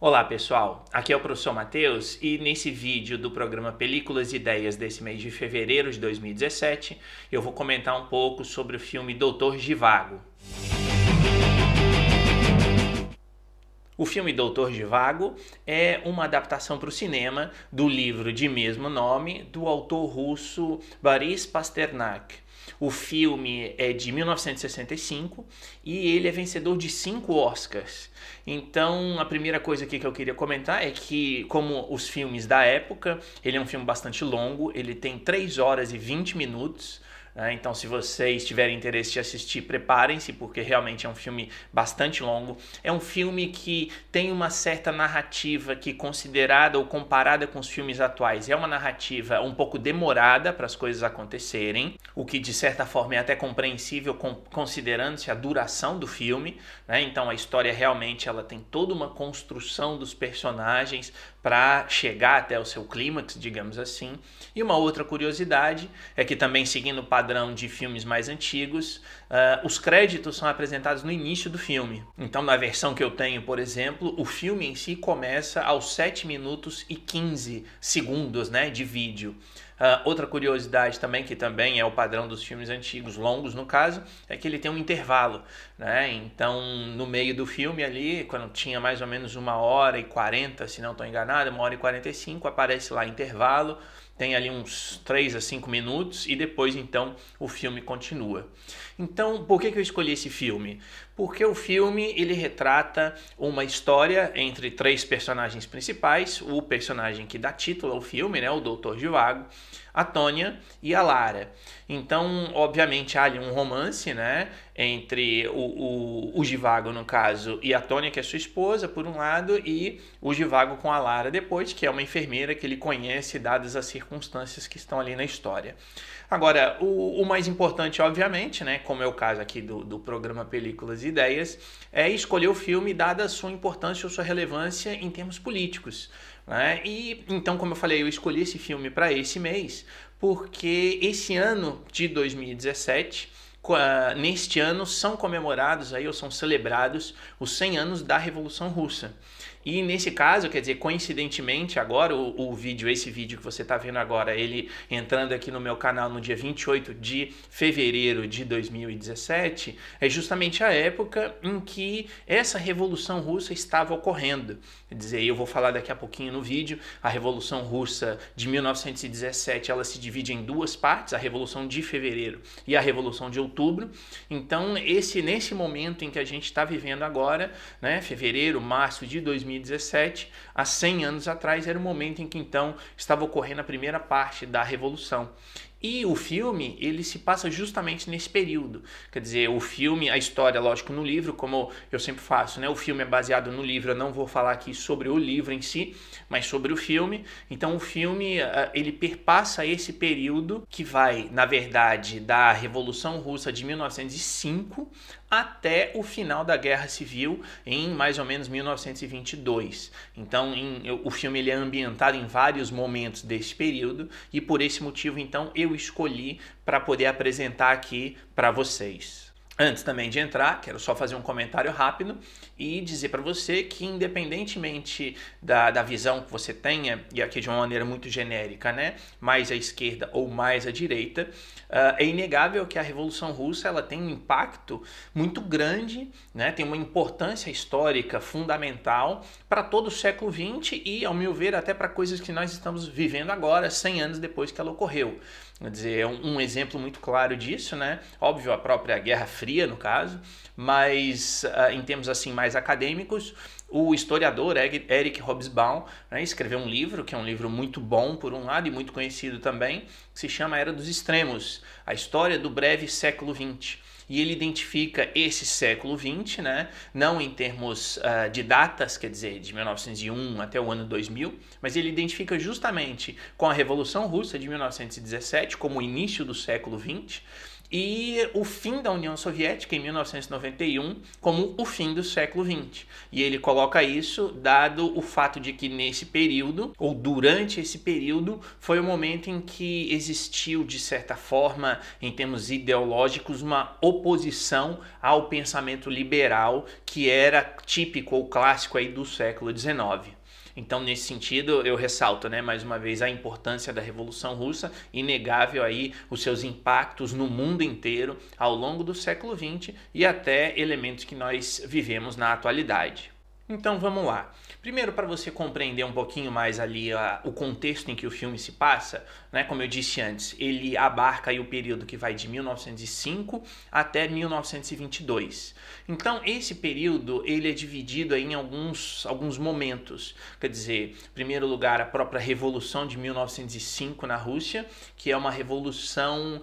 Olá pessoal, aqui é o professor Matheus e nesse vídeo do programa Películas e Ideias desse mês de fevereiro de 2017 eu vou comentar um pouco sobre o filme Doutor Zhivago. O filme Doutor Zhivago é uma adaptação para o cinema do livro de mesmo nome do autor russo Boris Pasternak. O filme é de 1965 e ele é vencedor de 5 Oscars. Então, a primeira coisa aqui que eu queria comentar é que, como os filmes da época, ele é um filme bastante longo, ele tem 3 horas e 20 minutos. Então, se vocês tiverem interesse de assistir, preparem-se, porque realmente é um filme bastante longo. É um filme que tem uma certa narrativa que, considerada ou comparada com os filmes atuais, é uma narrativa um pouco demorada para as coisas acontecerem, o que de certa forma é até compreensível considerando-se a duração do filme, né? Então, a história realmente ela tem toda uma construção dos personagens para chegar até o seu clímax, digamos assim. E uma outra curiosidade é que também seguindo o padrão de filmes mais antigos, os créditos são apresentados no início do filme. Então, na versão que eu tenho, por exemplo, o filme em si começa aos 7 minutos e 15 segundos, né, de vídeo. Outra curiosidade também, que também é o padrão dos filmes antigos, longos no caso, é que ele tem um intervalo, né? Então, no meio do filme ali, quando tinha mais ou menos 1h40, se não estou enganado, 1h45, aparece lá intervalo, tem ali uns 3 a 5 minutos e depois então o filme continua. Então, por que eu escolhi esse filme? Porque o filme ele retrata uma história entre 3 personagens principais, o personagem que dá título ao filme, né, o Doutor Zhivago, a Tônia e a Lara. Então, obviamente, há ali um romance, né, entre o Zhivago, no caso, e a Tônia, que é sua esposa, por um lado, e o Zhivago com a Lara depois, que é uma enfermeira que ele conhece, dadas as circunstâncias que estão ali na história. Agora, o mais importante, obviamente, né, como é o caso aqui do programa Películas e Ideias, é escolher o filme dada a sua importância ou sua relevância em termos políticos, né? E então, como eu falei, eu escolhi esse filme para esse mês porque esse ano de 2017, neste ano, são comemorados aí, ou são celebrados os 100 anos da Revolução Russa. E nesse caso, quer dizer, coincidentemente, agora esse vídeo que você está vendo agora, ele entrando aqui no meu canal no dia 28 de fevereiro de 2017, é justamente a época em que essa Revolução Russa estava ocorrendo. Quer dizer, eu vou falar daqui a pouquinho no vídeo, a Revolução Russa de 1917, ela se divide em 2 partes, a Revolução de Fevereiro e a Revolução de Outubro. Então, nesse momento em que a gente está vivendo agora, né, fevereiro, março de 2017, há 100 anos atrás, era o momento em que então estava ocorrendo a primeira parte da Revolução. E o filme, ele se passa justamente nesse período. Quer dizer, o filme, a história, lógico, no livro, como eu sempre faço, né? O filme é baseado no livro, eu não vou falar aqui sobre o livro em si, mas sobre o filme. Então, o filme, ele perpassa esse período que vai, na verdade, da Revolução Russa de 1905 até o final da Guerra Civil, em mais ou menos 1922. Então, o filme ele é ambientado em vários momentos desse período e por esse motivo, então, eu escolhi para poder apresentar aqui para vocês. Antes também de entrar, quero só fazer um comentário rápido e dizer para você que, independentemente da visão que você tenha, e aqui de uma maneira muito genérica, né, mais à esquerda ou mais à direita, é inegável que a Revolução Russa ela tem um impacto muito grande, né, tem uma importância histórica fundamental para todo o século XX e, ao meu ver, até para coisas que nós estamos vivendo agora, 100 anos depois que ela ocorreu. Quer dizer, é um exemplo muito claro disso, né? Óbvio, a própria Guerra Fria, no caso, mas em termos assim mais acadêmicos, o historiador Eric Hobsbawm, né, escreveu um livro, que é um livro muito bom por um lado e muito conhecido também, que se chama Era dos Extremos, a história do breve século XX. E ele identifica esse século XX, né, não em termos de datas, quer dizer, de 1901 até o ano 2000, mas ele identifica justamente com a Revolução Russa de 1917 como o início do século XX, e o fim da União Soviética em 1991 como o fim do século XX. E ele coloca isso dado o fato de que nesse período, ou durante esse período, foi o momento em que existiu, de certa forma, em termos ideológicos, uma oposição ao pensamento liberal que era típico ou clássico aí do século XIX. Então, nesse sentido, eu ressalto, mais uma vez, a importância da Revolução Russa, inegável aí os seus impactos no mundo inteiro ao longo do século XX e até elementos que nós vivemos na atualidade. Então vamos lá. Primeiro, para você compreender um pouquinho mais ali o contexto em que o filme se passa, como eu disse antes, ele abarca aí o período que vai de 1905 até 1922. Então esse período ele é dividido aí em alguns momentos. Quer dizer, em primeiro lugar, a própria Revolução de 1905 na Rússia, que é uma revolução,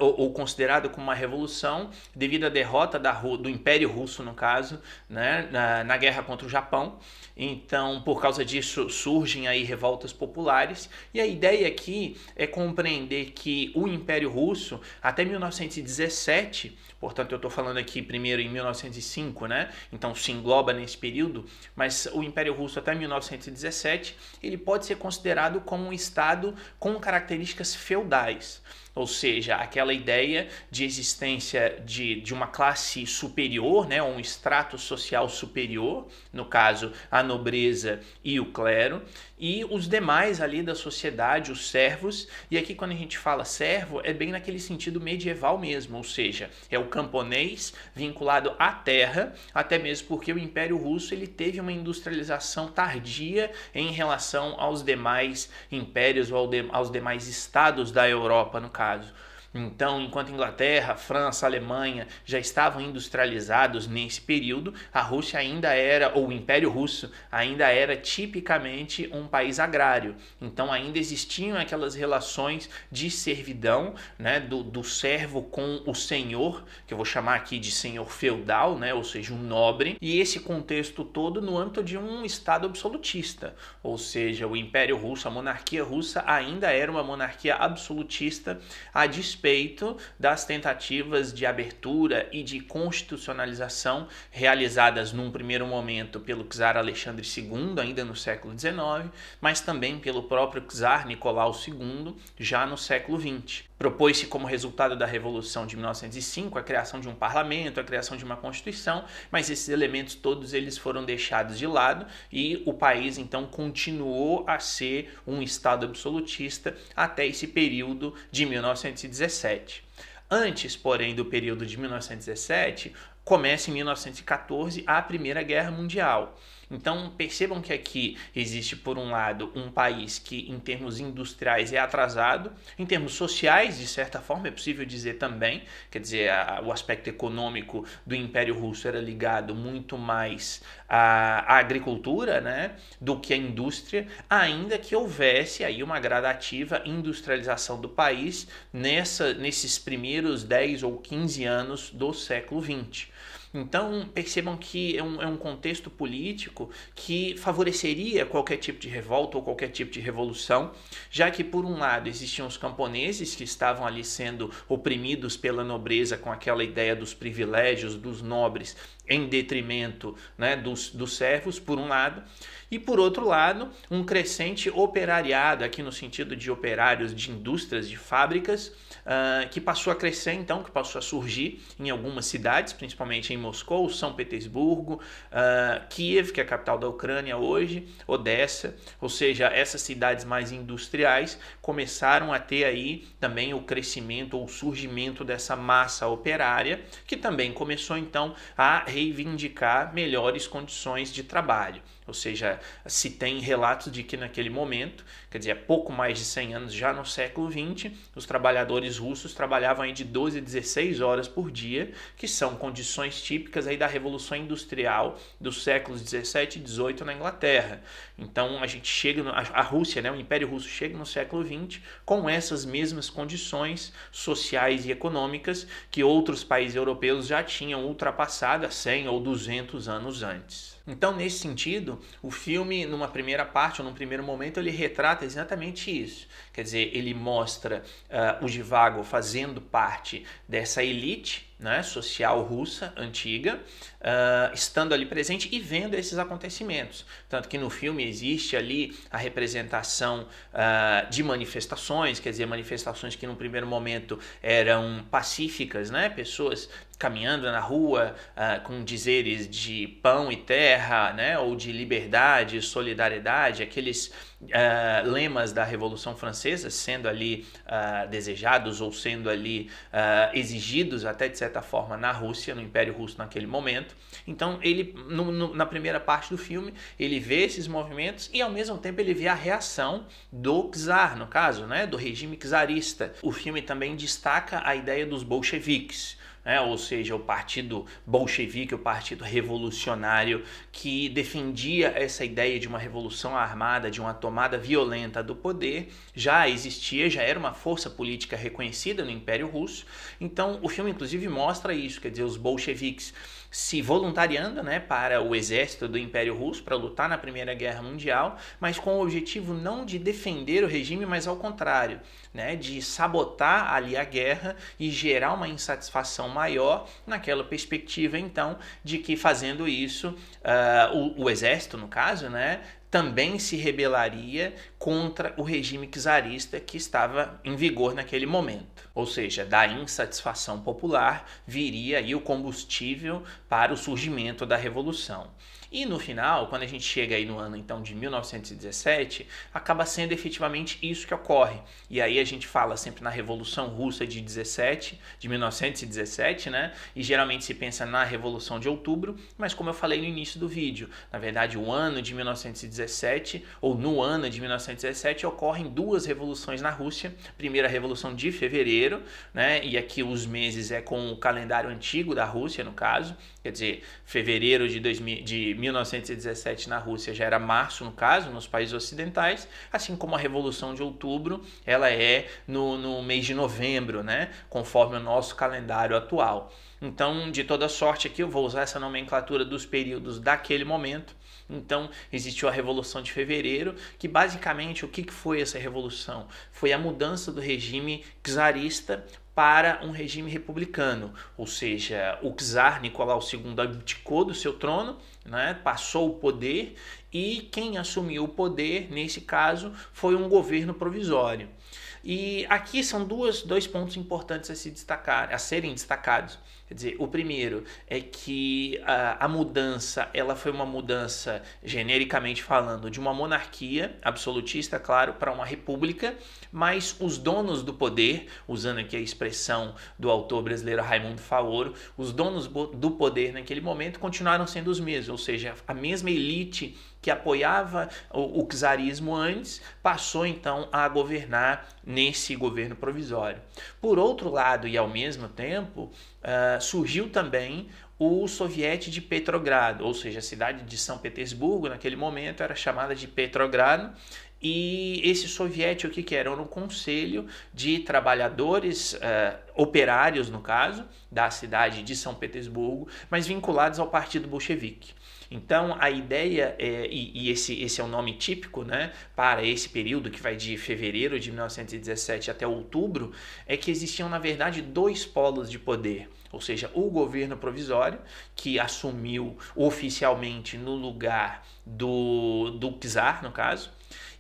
ou considerada como uma revolução, devido à derrota do Império Russo, no caso, na guerra contra o Japão. Então, por causa disso, surgem aí revoltas populares, e a ideia aqui é compreender que o Império Russo, até 1917, portanto eu estou falando aqui primeiro em 1905, então se engloba nesse período, mas o Império Russo até 1917, ele pode ser considerado como um estado com características feudais. Ou seja, aquela ideia de existência de uma classe superior, ou um extrato social superior, no caso a nobreza e o clero, e os demais ali da sociedade, os servos. E aqui quando a gente fala servo, é bem naquele sentido medieval mesmo, ou seja, é o camponês vinculado à terra, até mesmo porque o Império Russo ele teve uma industrialização tardia em relação aos demais impérios ou aos demais estados da Europa, no caso. Então, enquanto Inglaterra, França, Alemanha já estavam industrializados nesse período, a Rússia ainda era, ou o Império Russo ainda era tipicamente um país agrário. Então ainda existiam aquelas relações de servidão, do servo com o senhor, que eu vou chamar aqui de senhor feudal, ou seja, um nobre, e esse contexto todo no âmbito de um estado absolutista, ou seja, o Império Russo, a monarquia russa ainda era uma monarquia absolutista a despeito das tentativas de abertura e de constitucionalização realizadas num primeiro momento pelo czar Alexandre II, ainda no século XIX, mas também pelo próprio czar Nicolau II, já no século XX. Propôs-se como resultado da Revolução de 1905 a criação de um parlamento, a criação de uma constituição, mas esses elementos todos eles foram deixados de lado e o país então continuou a ser um estado absolutista até esse período de 1917. Antes, porém, do período de 1917, começa em 1914 a Primeira Guerra Mundial. Então percebam que aqui existe, por um lado, um país que em termos industriais é atrasado, em termos sociais, de certa forma, é possível dizer também, quer dizer, o aspecto econômico do Império Russo era ligado muito mais à agricultura, do que à indústria, ainda que houvesse aí uma gradativa industrialização do país nesses primeiros 10 ou 15 anos do século XX. Então percebam que é um contexto político que favoreceria qualquer tipo de revolta ou qualquer tipo de revolução, já que por um lado existiam os camponeses que estavam ali sendo oprimidos pela nobreza com aquela ideia dos privilégios dos nobres em detrimento dos servos, por um lado, e por outro lado um crescente operariado, aqui no sentido de operários de indústrias, de fábricas, que passou a crescer então, que passou a surgir em algumas cidades, principalmente em Moscou, São Petersburgo, Kiev, que é a capital da Ucrânia hoje, Odessa, ou seja, essas cidades mais industriais começaram a ter aí também o crescimento ou o surgimento dessa massa operária, que também começou então a reivindicar melhores condições de trabalho. Ou seja, se tem relatos de que naquele momento, quer dizer, há pouco mais de 100 anos, já no século XX, os trabalhadores russos trabalhavam aí de 12 a 16 horas por dia, que são condições típicas aí da Revolução Industrial dos séculos 17 e 18 na Inglaterra. Então a gente chega, a Rússia, o Império Russo chega no século XX com essas mesmas condições sociais e econômicas que outros países europeus já tinham ultrapassado há 100 ou 200 anos antes. Então, nesse sentido, o filme, numa primeira parte ou num primeiro momento, ele retrata exatamente isso. Quer dizer, ele mostra o Zhivago fazendo parte dessa elite, né, social russa antiga, estando ali presente e vendo esses acontecimentos. Tanto que no filme existe ali a representação de manifestações, quer dizer, manifestações que no primeiro momento eram pacíficas, né, pessoas caminhando na rua com dizeres de pão e terra, né, ou de liberdade, solidariedade, aqueles lemas da Revolução Francesa sendo ali desejados ou sendo ali exigidos até de certa forma na Rússia, no Império Russo naquele momento. Então ele, na primeira parte do filme, ele vê esses movimentos e ao mesmo tempo ele vê a reação do czar, no caso, né, do regime czarista. O filme também destaca a ideia dos bolcheviques, ou seja, o partido bolchevique, o partido revolucionário que defendia essa ideia de uma revolução armada, de uma tomada violenta do poder, já existia, já era uma força política reconhecida no Império Russo. Então o filme inclusive mostra isso, quer dizer, os bolcheviques se voluntariando, né, para o exército do Império Russo, para lutar na Primeira Guerra Mundial, mas com o objetivo não de defender o regime, mas ao contrário, né, de sabotar ali a guerra e gerar uma insatisfação maior naquela perspectiva, então, de que fazendo isso, o exército, no caso, né, também se rebelaria contra o regime czarista que estava em vigor naquele momento. Ou seja, da insatisfação popular viria aí o combustível para o surgimento da revolução. E no final, quando a gente chega aí no ano então de 1917, acaba sendo efetivamente isso que ocorre. E aí a gente fala sempre na Revolução Russa de 1917, né? E geralmente se pensa na Revolução de Outubro, mas como eu falei no início do vídeo, na verdade o ano de 1917, ou no ano de 1917, ocorrem duas revoluções na Rússia. Primeiro a Revolução de Fevereiro, né? E aqui os meses é com o calendário antigo da Rússia, no caso, quer dizer, fevereiro de 1917 na Rússia já era março, no caso, nos países ocidentais, assim como a Revolução de Outubro, ela é no mês de novembro, né, conforme o nosso calendário atual. Então, de toda sorte aqui, eu vou usar essa nomenclatura dos períodos daquele momento. Então, existiu a Revolução de Fevereiro, que basicamente, o que foi essa revolução? Foi a mudança do regime czarista para um regime republicano, ou seja, o czar Nicolau II abdicou do seu trono, né, passou o poder, e quem assumiu o poder, nesse caso, foi um governo provisório. E aqui são dois pontos importantes a serem destacados. Quer dizer, o primeiro é que a mudança, ela foi uma mudança, genericamente falando, de uma monarquia absolutista, claro, para uma república, mas os donos do poder, usando aqui a expressão do autor brasileiro Raimundo Faoro, os donos do poder naquele momento continuaram sendo os mesmos, ou seja, a mesma elite que apoiava o czarismo antes, passou então a governar nesse governo provisório. Por outro lado, e ao mesmo tempo, surgiu também o Soviete de Petrogrado, ou seja, a cidade de São Petersburgo, naquele momento, era chamada de Petrogrado. E esse soviete, o que era? Era um conselho de trabalhadores, operários no caso, da cidade de São Petersburgo, mas vinculados ao Partido Bolchevique. Então a ideia, e esse é o nome típico, né, para esse período que vai de fevereiro de 1917 até outubro, é que existiam na verdade dois polos de poder. Ou seja, o governo provisório, que assumiu oficialmente no lugar do czar, no caso,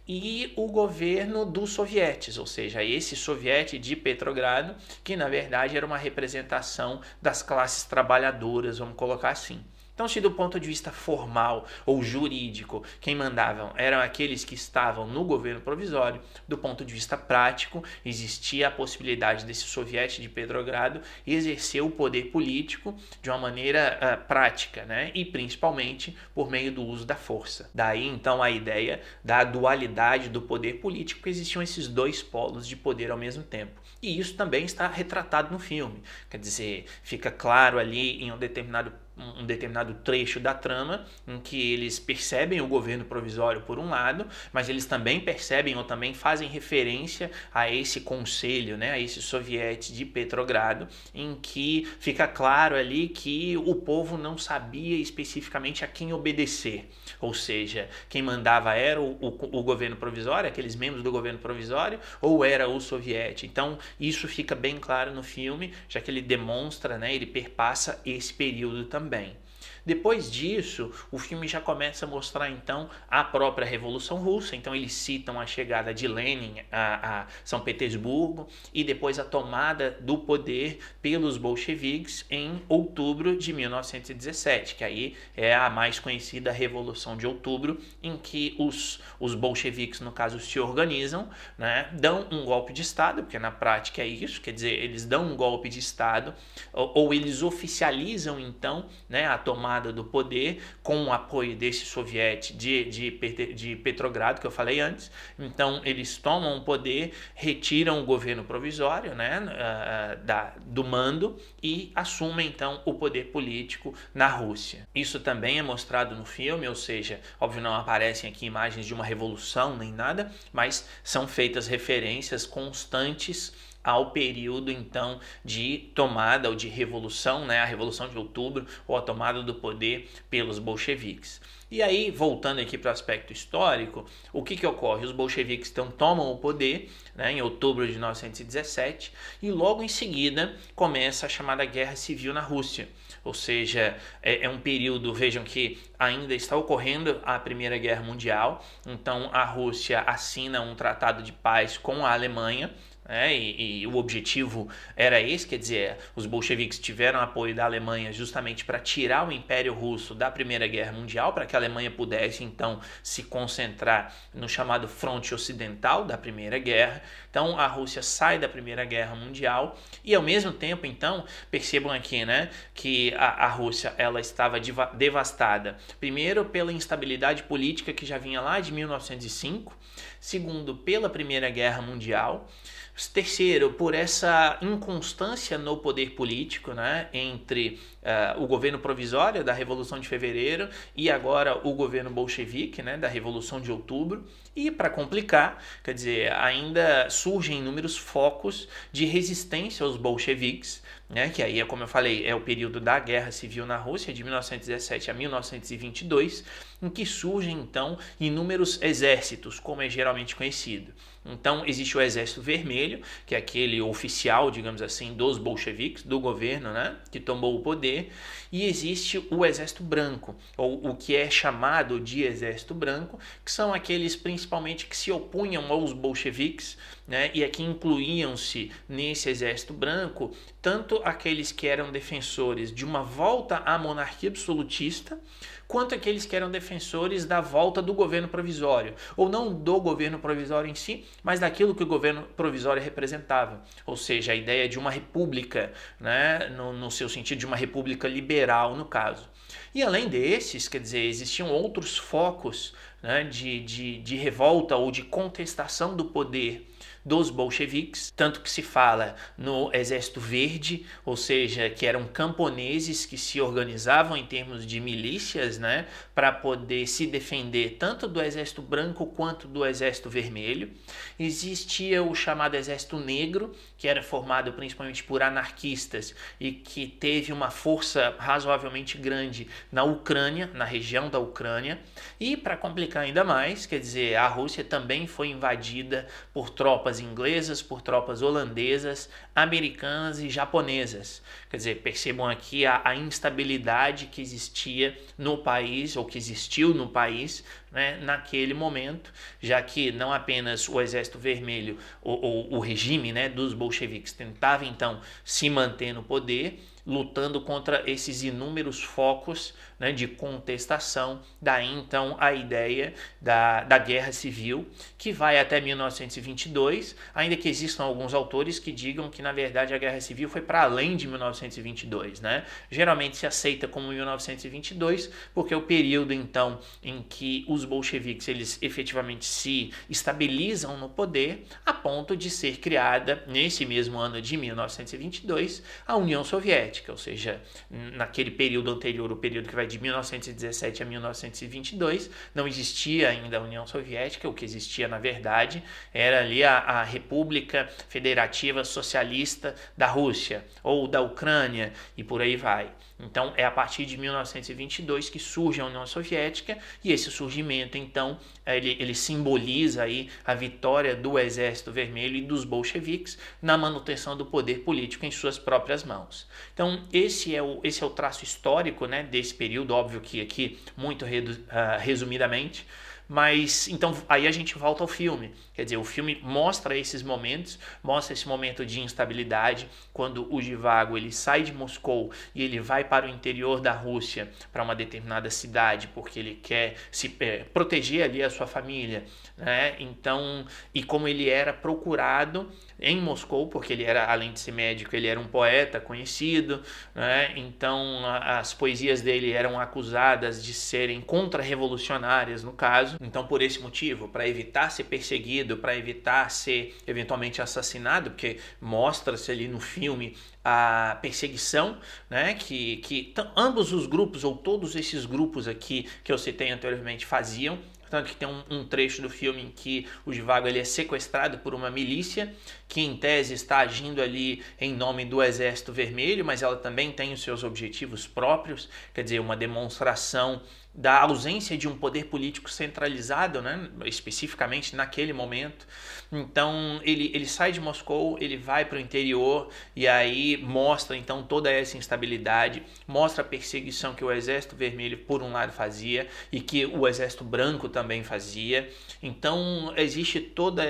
e o governo dos sovietes, ou seja, esse soviete de Petrogrado, que na verdade era uma representação das classes trabalhadoras, vamos colocar assim. Então, se do ponto de vista formal ou jurídico, quem mandavam eram aqueles que estavam no governo provisório, do ponto de vista prático, existia a possibilidade desse soviete de Petrogrado exercer o poder político de uma maneira prática, né? E principalmente por meio do uso da força. Daí, então, a ideia da dualidade do poder político, que existiam esses dois polos de poder ao mesmo tempo. E isso também está retratado no filme. Quer dizer, fica claro ali em um determinado um determinado trecho da trama em que eles percebem o governo provisório por um lado, mas eles também percebem ou também fazem referência a esse conselho, né, a esse soviete de Petrogrado, em que fica claro ali que o povo não sabia especificamente a quem obedecer, ou seja, quem mandava era o governo provisório, aqueles membros do governo provisório, ou era o soviete. Então isso fica bem claro no filme, já que ele demonstra, né, ele perpassa esse período também. Depois disso, o filme já começa a mostrar então a própria Revolução Russa. Então eles citam a chegada de Lenin a São Petersburgo e depois a tomada do poder pelos bolcheviques em outubro de 1917, que aí é a mais conhecida Revolução de Outubro, em que os bolcheviques, no caso, se organizam, né, dão um golpe de Estado, porque na prática é isso, quer dizer, eles dão um golpe de Estado ou eles oficializam então, né, a tomada do poder com o apoio desse soviete de Petrogrado, que eu falei antes. Então eles tomam o poder, retiram o governo provisório, né, do mando e assumem então o poder político na Rússia. Isso também é mostrado no filme, ou seja, óbvio não aparecem aqui imagens de uma revolução nem nada, mas são feitas referências constantes ao período então de tomada ou de revolução, né, a Revolução de Outubro ou a tomada do poder pelos bolcheviques. E aí, voltando aqui para o aspecto histórico, o que ocorre? Os bolcheviques então tomam o poder, né, em outubro de 1917 e logo em seguida começa a chamada Guerra Civil na Rússia. Ou seja, é um período, vejam que ainda está ocorrendo a Primeira Guerra Mundial, então a Rússia assina um tratado de paz com a Alemanha, e o objetivo era esse, quer dizer, os bolcheviques tiveram apoio da Alemanha justamente para tirar o Império Russo da Primeira Guerra Mundial, para que a Alemanha pudesse então se concentrar no chamado fronte ocidental da Primeira Guerra. Então a Rússia sai da Primeira Guerra Mundial e ao mesmo tempo então, percebam aqui, né, que a Rússia ela estava devastada, primeiro pela instabilidade política que já vinha lá de 1905, segundo pela Primeira Guerra Mundial, terceiro, por essa inconstância no poder político, né, entre o governo provisório da Revolução de Fevereiro e agora o governo bolchevique, né, da Revolução de Outubro. E para complicar, quer dizer, ainda surgem inúmeros focos de resistência aos bolcheviques, né, que aí, como eu falei, é o período da Guerra Civil na Rússia, de 1917 a 1922, em que surgem, então, inúmeros exércitos, como é geralmente conhecido. Então, existe o Exército Vermelho, que é aquele oficial, digamos assim, dos bolcheviques, do governo, né, que tomou o poder, e existe o Exército Branco, ou o que é chamado de Exército Branco, que são aqueles principalmente que se opunham aos bolcheviques, né, e aqui incluíam-se nesse Exército Branco tanto aqueles que eram defensores de uma volta à monarquia absolutista, quanto aqueles que eram defensores da volta do governo provisório, ou não do governo provisório em si, mas daquilo que o governo provisório representava, ou seja, a ideia de uma república, né, no seu sentido de uma república liberal, no caso. E além desses, quer dizer, existiam outros focos, né, de revolta ou de contestação do poder dos bolcheviques, tanto que se fala no Exército Verde, ou seja, que eram camponeses que se organizavam em termos de milícias, né, para poder se defender tanto do Exército Branco quanto do Exército Vermelho. Existia o chamado Exército Negro, que era formado principalmente por anarquistas e que teve uma força razoavelmente grande na Ucrânia, na região da Ucrânia. E para complicar ainda mais, quer dizer, a Rússia também foi invadida por tropas inglesas, por tropas holandesas, americanas e japonesas. Quer dizer, percebam aqui a instabilidade que existia no país, ou que existiu no país, né, naquele momento, já que não apenas o Exército Vermelho, o regime, né, dos bolcheviques tentava então se manter no poder, lutando contra esses inúmeros focos, né, de contestação. Daí então a ideia da guerra civil, que vai até 1922, ainda que existam alguns autores que digam que na verdade a guerra civil foi para além de 1922, né? Geralmente se aceita como 1922 porque é o período então em que os bolcheviques eles efetivamente se estabilizam no poder, a ponto de ser criada nesse mesmo ano de 1922 a União Soviética, ou seja, naquele período anterior, o período que vai de 1917 a 1922, não existia ainda a União Soviética. O que existia na verdade era ali a República Federativa Socialista da Rússia ou da Ucrânia e por aí vai. Então é a partir de 1922 que surge a União Soviética, e esse surgimento então ele simboliza aí a vitória do Exército Vermelho e dos bolcheviques na manutenção do poder político em suas próprias mãos. Então esse é o traço histórico, né, desse período, óbvio que aqui muito resumidamente. Mas então aí a gente volta ao filme, quer dizer, o filme mostra esses momentos, mostra esse momento de instabilidade, quando o Zhivago ele sai de Moscou e ele vai para o interior da Rússia, para uma determinada cidade, porque ele quer se proteger ali a sua família, né? Então, e como ele era procurado em Moscou, porque ele era, além de ser médico, ele era um poeta conhecido, né? Então as poesias dele eram acusadas de serem contra-revolucionárias no caso. Então por esse motivo, para evitar ser perseguido, para evitar ser eventualmente assassinado, porque mostra-se ali no filme a perseguição, né, que ambos os grupos, ou todos esses grupos aqui que eu citei anteriormente, faziam. Tanto que tem um trecho do filme em que o Zhivago ele é sequestrado por uma milícia que em tese está agindo ali em nome do Exército Vermelho, mas ela também tem os seus objetivos próprios, quer dizer, uma demonstração da ausência de um poder político centralizado, né, especificamente naquele momento. Então ele sai de Moscou, ele vai para o interior e aí mostra então toda essa instabilidade, mostra a perseguição que o Exército Vermelho por um lado fazia e que o Exército Branco também fazia. Então existe todo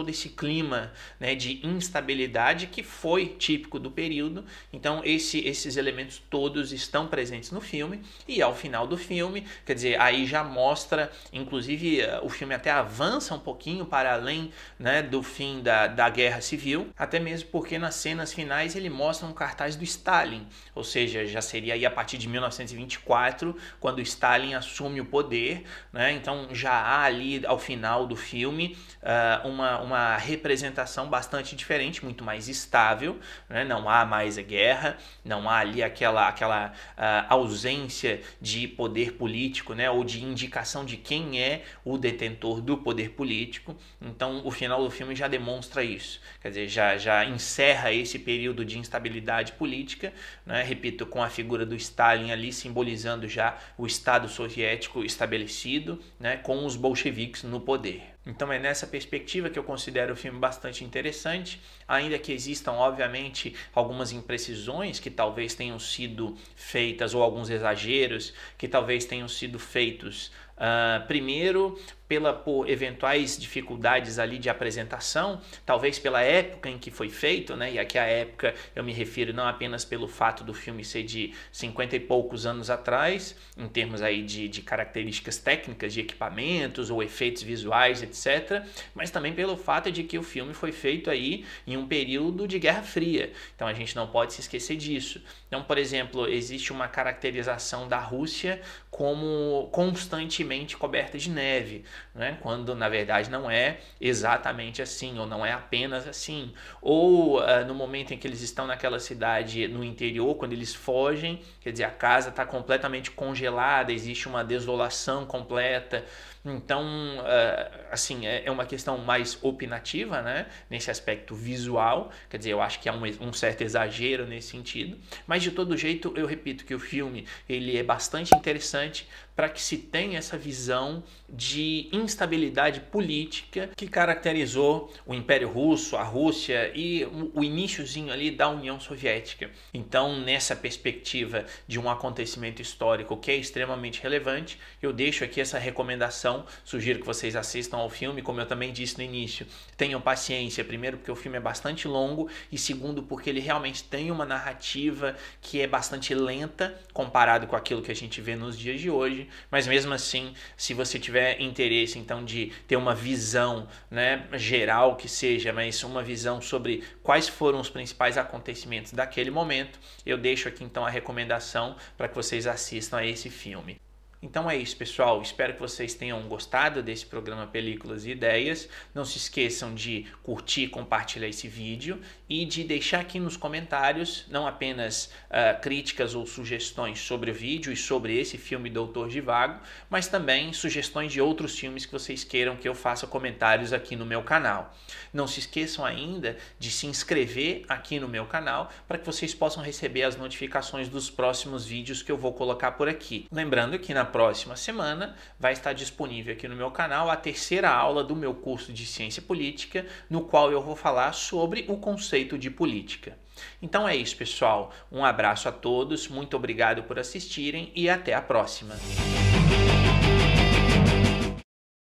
esse clima, né, de instabilidade que foi típico do período. Então esses elementos todos estão presentes no filme, e ao final do filme, quer dizer, aí já mostra, inclusive o filme até avança um pouquinho para além, né, do fim da Guerra Civil, até mesmo porque nas cenas finais ele mostra um cartaz do Stalin, ou seja, já seria aí a partir de 1924, quando Stalin assume o poder, né? Então já há ali ao final do filme uma representação bastante diferente, muito mais estável, né? Não há mais a guerra, não há ali aquela ausência de poder político, né? Ou de indicação de quem é o detentor do poder político. Então o final do filme já demonstra isso, quer dizer, já encerra esse período de instabilidade política, né? Repito, com a figura do Stalin ali simbolizando já o Estado soviético estabelecido, né? Com os bolcheviques no poder. Então é nessa perspectiva que eu considero o filme bastante interessante, ainda que existam, obviamente, algumas imprecisões que talvez tenham sido feitas, ou alguns exageros que talvez tenham sido feitos, primeiro por eventuais dificuldades ali de apresentação, talvez pela época em que foi feito, né? E aqui a época eu me refiro não apenas pelo fato do filme ser de 50 e poucos anos atrás, em termos aí de características técnicas, de equipamentos ou efeitos visuais, etc., mas também pelo fato de que o filme foi feito aí em um período de Guerra Fria. Então a gente não pode se esquecer disso. Então, por exemplo, existe uma caracterização da Rússia como constantemente coberta de neve, né? Quando na verdade não é exatamente assim, ou não é apenas assim. Ou no momento em que eles estão naquela cidade no interior, quando eles fogem, quer dizer, a casa está completamente congelada, existe uma desolação completa. Então, assim, é uma questão mais opinativa, né? Nesse aspecto visual, quer dizer, eu acho que há um certo exagero nesse sentido, mas de todo jeito eu repito que o filme ele é bastante interessante para que se tenha essa visão de instabilidade política que caracterizou o Império Russo, a Rússia e o iniciozinho ali da União Soviética. Então, nessa perspectiva de um acontecimento histórico que é extremamente relevante, eu deixo aqui essa recomendação atenção. Sugiro que vocês assistam ao filme, como eu também disse no início. Tenham paciência, primeiro porque o filme é bastante longo e segundo porque ele realmente tem uma narrativa que é bastante lenta comparado com aquilo que a gente vê nos dias de hoje, mas mesmo assim, se você tiver interesse então de ter uma visão, né, geral que seja, mas uma visão sobre quais foram os principais acontecimentos daquele momento, eu deixo aqui então a recomendação para que vocês assistam a esse filme. Então é isso, pessoal. Espero que vocês tenham gostado desse programa Películas e Ideias. Não se esqueçam de curtir e compartilhar esse vídeo e de deixar aqui nos comentários não apenas críticas ou sugestões sobre o vídeo e sobre esse filme Doutor Zhivago, mas também sugestões de outros filmes que vocês queiram que eu faça comentários aqui no meu canal. Não se esqueçam ainda de se inscrever aqui no meu canal para que vocês possam receber as notificações dos próximos vídeos que eu vou colocar por aqui. Lembrando que na próxima semana vai estar disponível aqui no meu canal a terceira aula do meu curso de Ciência Política, no qual eu vou falar sobre o conceito de política. Então é isso, pessoal. Um abraço a todos, muito obrigado por assistirem e até a próxima.